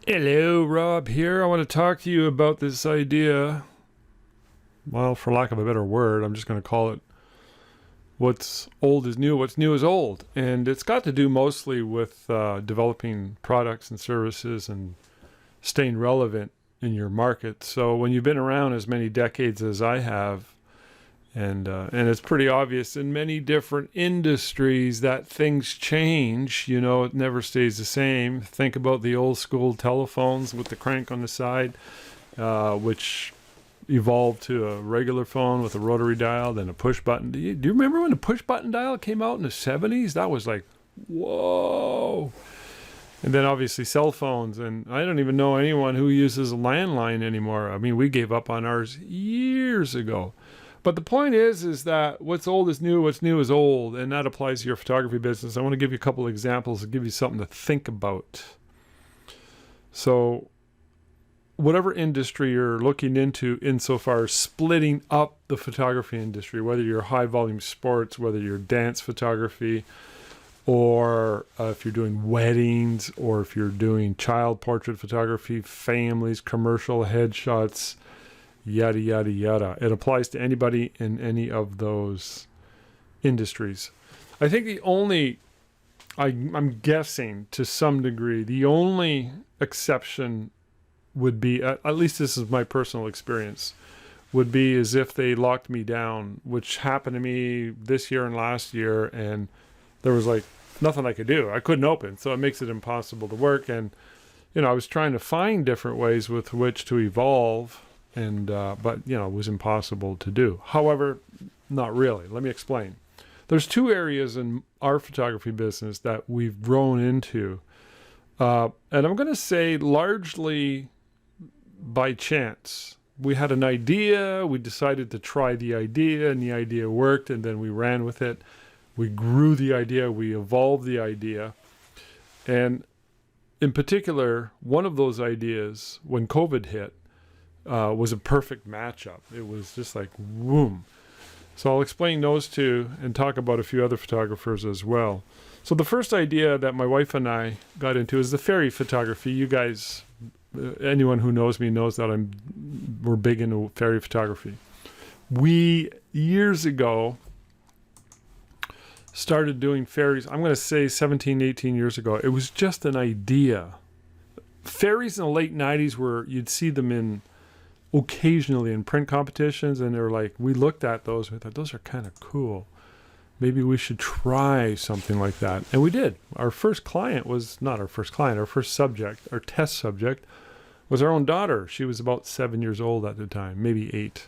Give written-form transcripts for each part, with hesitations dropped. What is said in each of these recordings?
Hello, Rob here. I want to talk to you about this idea. Well, for lack of a better word, I'm just going to call it what's old is new, what's new is old. And it's got to do mostly with developing products and services and staying relevant in your market. So when you've been around as many decades as I have, and it's pretty obvious in many different industries that things change. You know, it never stays the same. Think about the old school telephones with the crank on the side, which evolved to a regular phone with a rotary dial, then a push button. Do you remember when the push button dial came out in the 70s? That was like, whoa. And then obviously cell phones, and I don't even know anyone who uses a landline anymore. I mean, we gave up on ours years ago. But the point is that what's old is new, what's new is old, and that applies to your photography business. I want to give you a couple of examples to give you something to think about. So whatever industry you're looking into insofar as splitting up the photography industry, whether you're high volume sports, whether you're dance photography, or if you're doing weddings, or if you're doing child portrait photography, families, commercial headshots, yada, yada, yada. It applies to anybody in any of those industries. I think I'm guessing to some degree, the only exception would be, at least this is my personal experience, would be as if they locked me down, which happened to me this year and last year, and there was like nothing I could do. I couldn't open, so it makes it impossible to work. And, you know, I was trying to find different ways with which to evolve, and but you know, it was impossible to do. However, not really. Let me explain. There's two areas in our photography business that we've grown into, and I'm going to say largely by chance. We had an idea, we decided to try the idea, and the idea worked, and then we ran with it. We grew the idea, we evolved the idea, and in particular, one of those ideas, when COVID hit, was a perfect matchup. It was just like, whoom. So I'll explain those two and talk about a few other photographers as well. So the first idea that my wife and I got into is the fairy photography. You guys, anyone who knows me knows that we're big into fairy photography. We, years ago, started doing fairies, I'm going to say 17, 18 years ago. It was just an idea. Fairies in the late 90s were, you'd see them occasionally in print competitions, and they're like, we looked at those and we thought, those are kind of cool. Maybe we should try something like that. And we did. Our first client was not our first client, our first subject, our test subject was our own daughter. She was about 7 years old at the time, maybe 8.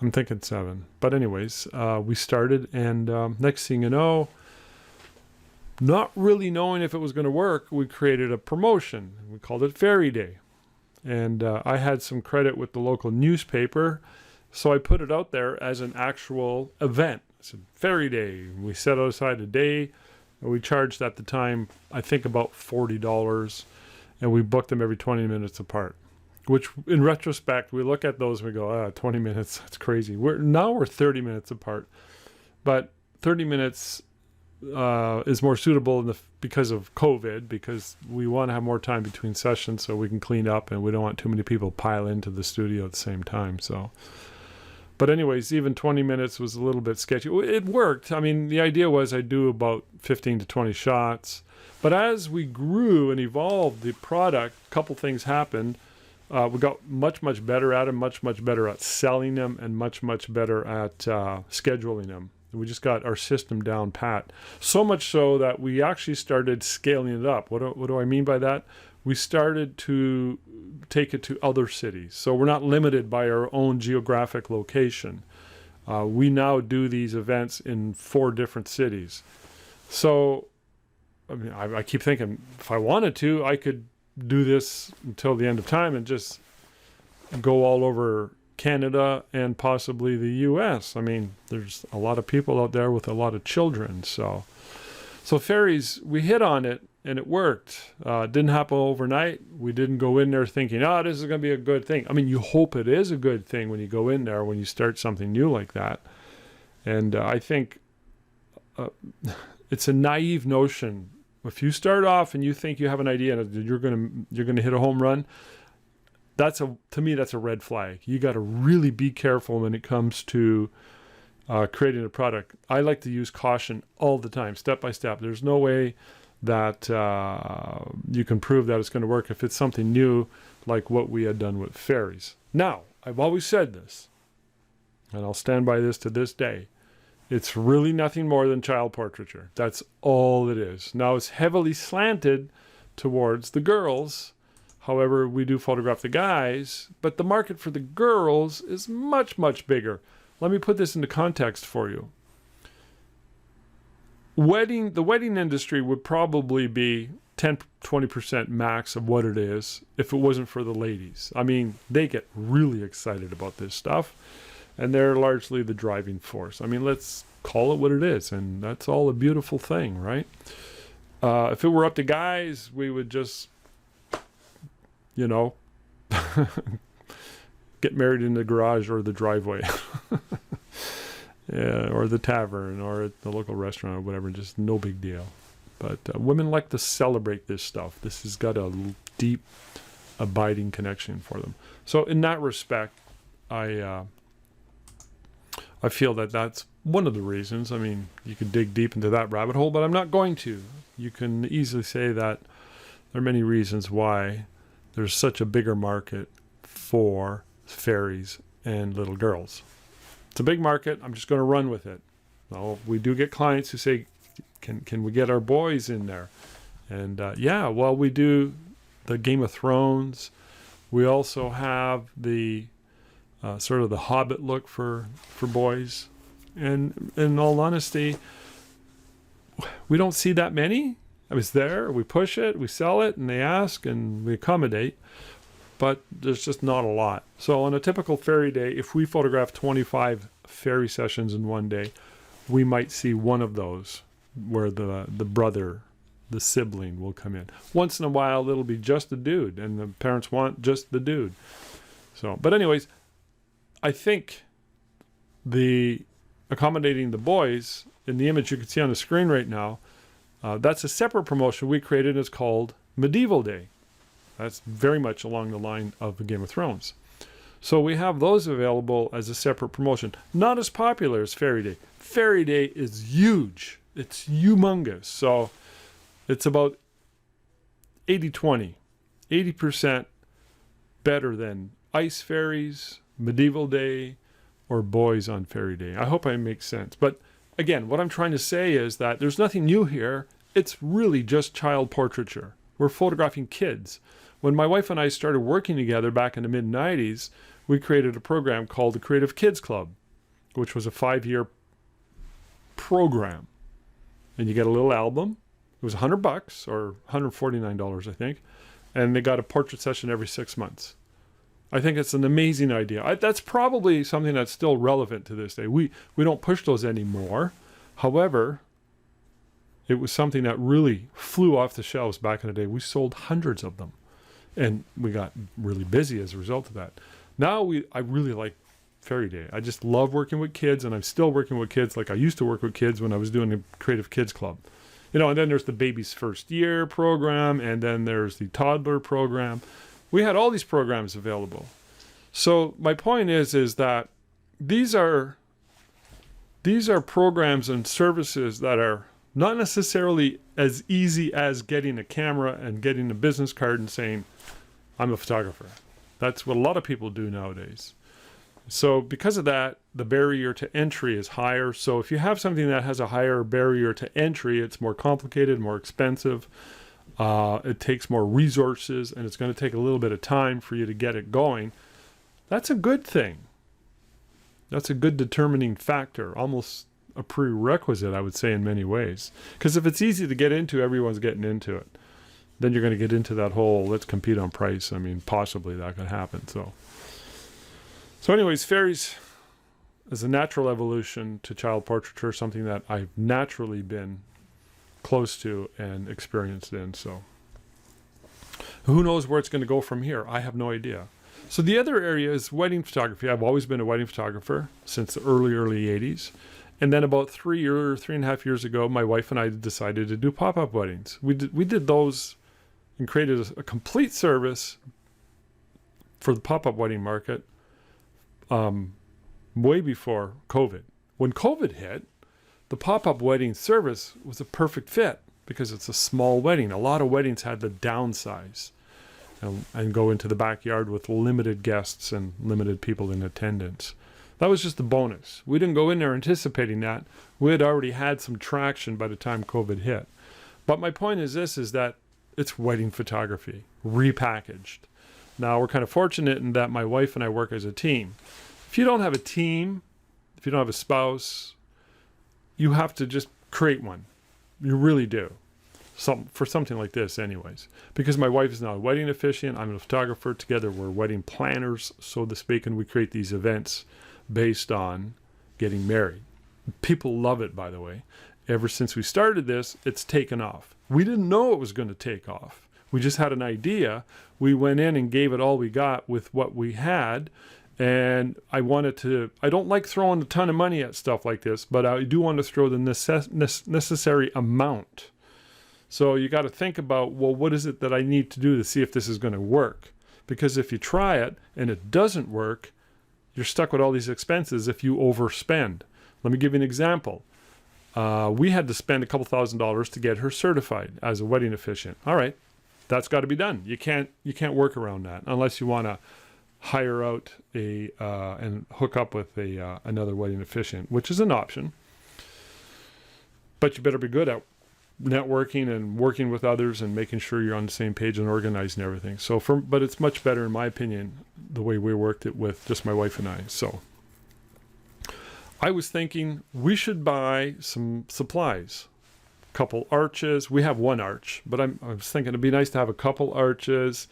I'm thinking 7. But anyways, we started, and next thing you know, not really knowing if it was going to work, we created a promotion. We called it Fairy Day. And I had some credit with the local newspaper, so I put it out there as an actual event. I said, Fairy Day. We set aside a day, and we charged at the time, I think, about $40, and we booked them every 20 minutes apart. Which, in retrospect, we look at those and we go, 20 minutes, that's crazy. We're 30 minutes apart. But 30 minutes is more suitable because of COVID, because we want to have more time between sessions so we can clean up, and we don't want too many people pile into the studio at the same time. So, but anyways, even 20 minutes was a little bit sketchy. It worked. I mean, the idea was I'd do about 15 to 20 shots. But as we grew and evolved the product, a couple things happened. We got much, much better at them, much, much better at selling them, and much, much better at scheduling them. We just got our system down pat. So much so that we actually started scaling it up. What do I mean by that? We started to take it to other cities. So we're not limited by our own geographic location. We now do these events in 4 different cities. So, I mean, I keep thinking, if I wanted to, I could do this until the end of time and just go all over Canada and possibly the US. I mean, there's a lot of people out there with a lot of children. So fairies, we hit on it and it worked. It didn't happen overnight. We didn't go in there thinking, this is going to be a good thing. I mean, you hope it is a good thing when you go in there, when you start something new like that. And I think it's a naive notion If you start off and you think you have an idea and you're gonna hit a home run, to me that's a red flag. You got to really be careful when it comes to creating a product. I like to use caution all the time, step by step. There's no way that you can prove that it's going to work if it's something new, like what we had done with fairies. Now, I've always said this, and I'll stand by this to this day. It's really nothing more than child portraiture. That's all it is. Now, it's heavily slanted towards the girls. However, we do photograph the guys, but the market for the girls is much, much bigger. Let me put this into context for you. The wedding industry would probably be 10-20% max of what it is if it wasn't for the ladies. I mean, they get really excited about this stuff, and they're largely the driving force. I mean, let's call it what it is, and that's all a beautiful thing, right? If it were up to guys, we would just, get married in the garage or the driveway. Yeah, or the tavern or at the local restaurant or whatever, just no big deal. But women like to celebrate this stuff. This has got a deep, abiding connection for them. So in that respect, I feel that that's one of the reasons. I mean, you could dig deep into that rabbit hole, but I'm not going to. You can easily say that there are many reasons why there's such a bigger market for fairies and little girls. It's a big market. I'm just going to run with it. Now, we do get clients who say, can we get our boys in there? And we do the Game of Thrones. We also have the sort of the Hobbit look for boys. And in all honesty, we don't see that many. I was there, we push it, we sell it, and they ask, and we accommodate. But there's just not a lot. So on a typical fairy day, if we photograph 25 fairy sessions in one day, we might see one of those where the brother, the sibling will come in. Once in a while, it'll be just the dude, and the parents want just the dude. But anyways, I think the accommodating the boys, in the image you can see on the screen right now, that's a separate promotion we created. It's called Medieval Day. That's very much along the line of the Game of Thrones. So we have those available as a separate promotion. Not as popular as Fairy Day. Fairy Day is huge. It's humongous. So it's about 80-20. 80% better than Ice Fairies, Medieval Day, or Boys on Fairy Day. I hope I make sense. But again, what I'm trying to say is that there's nothing new here. It's really just child portraiture. We're photographing kids. When my wife and I started working together back in the mid-90s, we created a program called the Creative Kids Club, which was a 5-year program. And you get a little album. It was $100 or $149, I think. And they got a portrait session every 6 months. I think it's an amazing idea. That's probably something that's still relevant to this day. We don't push those anymore. However, it was something that really flew off the shelves back in the day. We sold hundreds of them. And we got really busy as a result of that. Now I really like Fairy Day. I just love working with kids, and I'm still working with kids like I used to work with kids when I was doing the Creative Kids Club. And then there's the Baby's First Year program, and then there's the Toddler program. We had all these programs available. So my point is that these are programs and services that are not necessarily as easy as getting a camera and getting a business card and saying, I'm a photographer. That's what a lot of people do nowadays. So because of that, the barrier to entry is higher. So if you have something that has a higher barrier to entry, it's more complicated, more expensive. It takes more resources, and it's going to take a little bit of time for you to get it going. That's a good thing. That's a good determining factor, almost a prerequisite, I would say, in many ways. Because if it's easy to get into, everyone's getting into it. Then you're going to get into that whole, let's compete on price. I mean, possibly that could happen. So anyways, fairies is a natural evolution to child portraiture, something that I've naturally been close to and experienced in. So who knows where it's going to go from here? I have no idea. So the other area is wedding photography. I've always been a wedding photographer since the early 80s. And then about 3.5 years ago, my wife and I decided to do pop-up weddings. We did those and created a complete service for the pop-up wedding market way before COVID. When COVID hit, the pop-up wedding service was a perfect fit because it's a small wedding. A lot of weddings had to downsize and go into the backyard with limited guests and limited people in attendance. That was just a bonus. We didn't go in there anticipating that. We had already had some traction by the time COVID hit. But my point is this, is that it's wedding photography, repackaged. Now, we're kind of fortunate in that my wife and I work as a team. If you don't have a team, if you don't have a spouse, you have to just create one. You really do. For something like this anyways. Because my wife is now a wedding officiant, I'm a photographer. Together we're wedding planners, so to speak, and we create these events based on getting married. People love it, by the way. Ever since we started this, it's taken off. We didn't know it was going to take off. We just had an idea. We went in and gave it all we got with what we had. And I don't like throwing a ton of money at stuff like this, but I do want to throw the necessary amount. So you got to think about, well, what is it that I need to do to see if this is going to work? Because if you try it and it doesn't work, you're stuck with all these expenses if you overspend. Let me give you an example. We had to spend a couple $1,000s to get her certified as a wedding officiant. All right, that's got to be done. You can't work around that unless you want to hire out and hook up with another wedding officiant, which is an option. But you better be good at networking and working with others and making sure you're on the same page and organizing everything. But it's much better, in my opinion, the way we worked it with just my wife and I. So I was thinking we should buy some supplies, couple arches. We have one arch, but I was thinking it'd be nice to have a couple arches,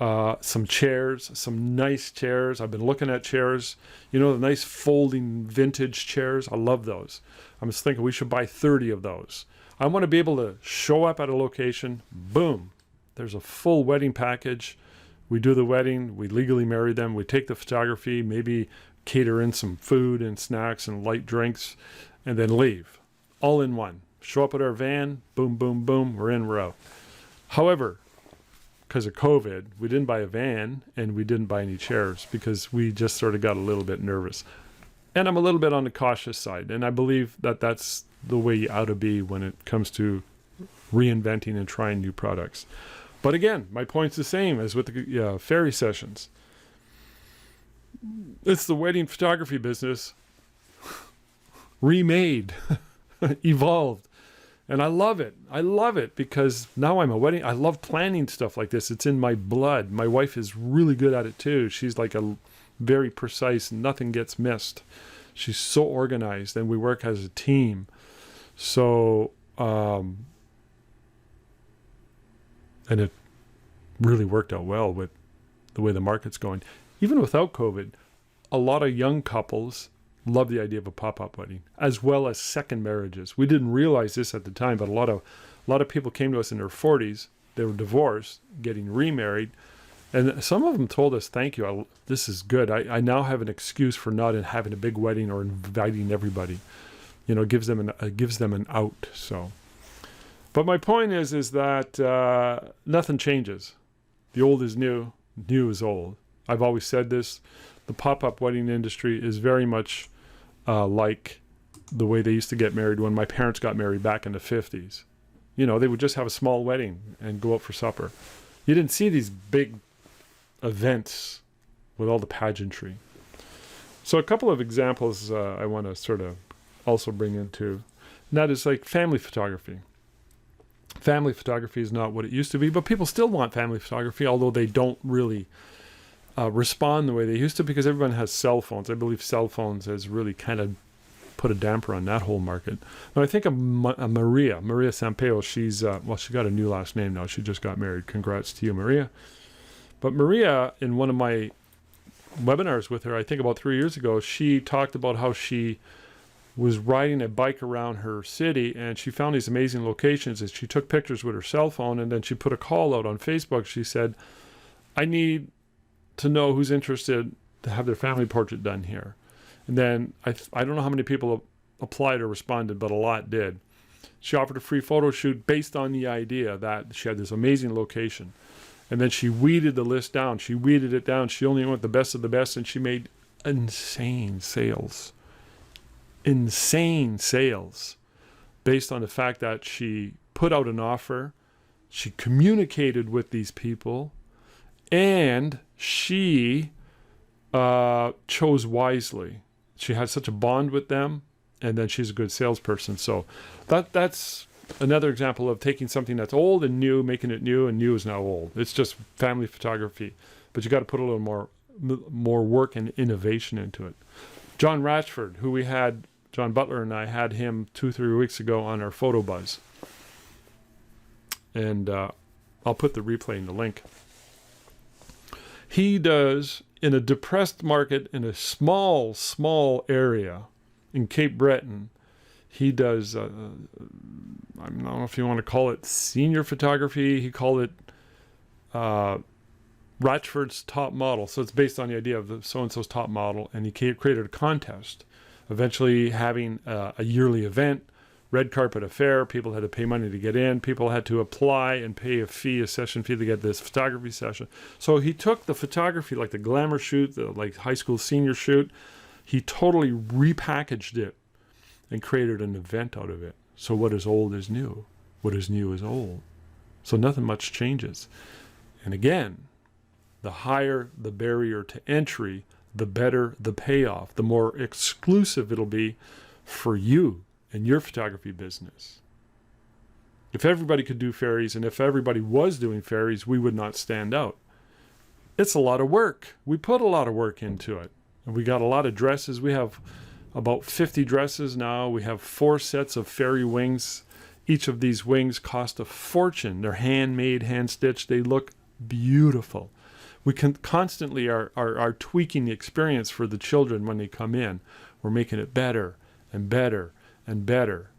some chairs, some nice chairs. I've been looking at chairs, the nice folding vintage chairs. I love those. I was thinking we should buy 30 of those. I want to be able to show up at a location, boom, there's a full wedding package. We do the wedding, we legally marry them, we take the photography, maybe cater in some food and snacks and light drinks, and then leave. All in one. Show up at our van, boom, boom, boom, we're in, we're out. However, because of COVID, we didn't buy a van and we didn't buy any chairs because we just sort of got a little bit nervous. And I'm a little bit on the cautious side, and I believe that that's the way you ought to be when it comes to reinventing and trying new products. But again, my point's the same as with the fairy sessions. It's the wedding photography business remade, evolved. And I love it. I love it because now I'm a wedding. I love planning stuff like this. It's in my blood. My wife is really good at it too. She's like a very precise, nothing gets missed. She's so organized, and we work as a team. So, and it really worked out well with the way the market's going. Even without COVID, a lot of young couples love the idea of a pop-up wedding, as well as second marriages. We didn't realize this at the time, but a lot of people came to us in their 40s. They were divorced, getting remarried, and some of them told us, "Thank you. This is good. I now have an excuse for not having a big wedding or inviting everybody." It gives them an out. So, but my point is that nothing changes. The old is new, new is old. I've always said this. The pop-up wedding industry is very much like the way they used to get married when my parents got married back in the 50s. They would just have a small wedding and go out for supper. You didn't see these big events with all the pageantry. So a couple of examples I want to sort of also bring into, and that is like family photography. Family photography is not what it used to be, but people still want family photography, although they don't really respond the way they used to because everyone has cell phones. I believe cell phones has really kind of put a damper on that whole market. Now I think of Maria Sampaio. She's she got a new last name now. She just got married. Congrats to you, Maria. But Maria, in one of my webinars with her, I think about 3 years ago, she talked about how she was riding a bike around her city and she found these amazing locations and she took pictures with her cell phone, and then she put a call out on Facebook. She said, "I need to know who's interested to have their family portrait done here." And then I don't know how many people applied or responded, but a lot did. She offered a free photo shoot based on the idea that she had this amazing location. And then she weeded the list down. She weeded it down. She only went the best of the best, and she made insane sales. Insane sales based on the fact that she put out an offer, she communicated with these people, and she chose wisely. She had such a bond with them, and then she's a good salesperson. So that's another example of taking something that's old and new, making it new, and new is now old. It's just family photography, but you got to put a little more work and innovation into it. John Ratchford, who we had, John Butler and I had him 2-3 weeks ago on our Photo Buzz. And I'll put the replay in the link. He does, in a depressed market in a small area in Cape Breton, he does, I don't know if you want to call it senior photography. He called it Ratchford's Top Model. So it's based on the idea of the so-and-so's top model. And he created a contest, eventually having a yearly event, red carpet affair. People had to pay money to get in. People had to apply and pay a fee, a session fee, to get this photography session. So he took the photography, like the glamour shoot, the like high school senior shoot. He totally repackaged it and created an event out of it. So what is old is new. What is new is old. So nothing much changes. And again, the higher the barrier to entry, the better the payoff, the more exclusive it'll be for you and your photography business. If everybody could do fairies, and if everybody was doing fairies, we would not stand out. It's a lot of work. We put a lot of work into it. And we got a lot of dresses. We have about 50 dresses now. We have 4 sets of fairy wings. Each of these wings cost a fortune. They're handmade, hand-stitched. They look beautiful. We can constantly are tweaking the experience for the children when they come in. We're making it better and better and better.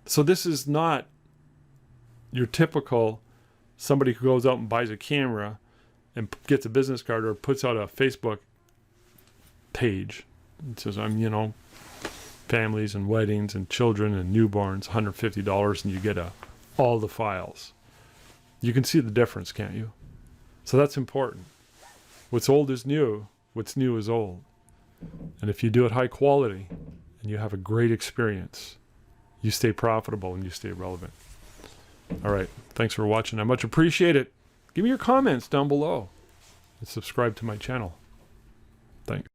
So this is not your typical somebody who goes out and buys a camera and gets a business card or puts out a Facebook page. It says, I'm, families and weddings and children and newborns, $150, and you get all the files. You can see the difference, can't you? So that's important. What's old is new. What's new is old. And if you do it high quality and you have a great experience, you stay profitable and you stay relevant. All right. Thanks for watching. I much appreciate it. Give me your comments down below and subscribe to my channel. Thanks.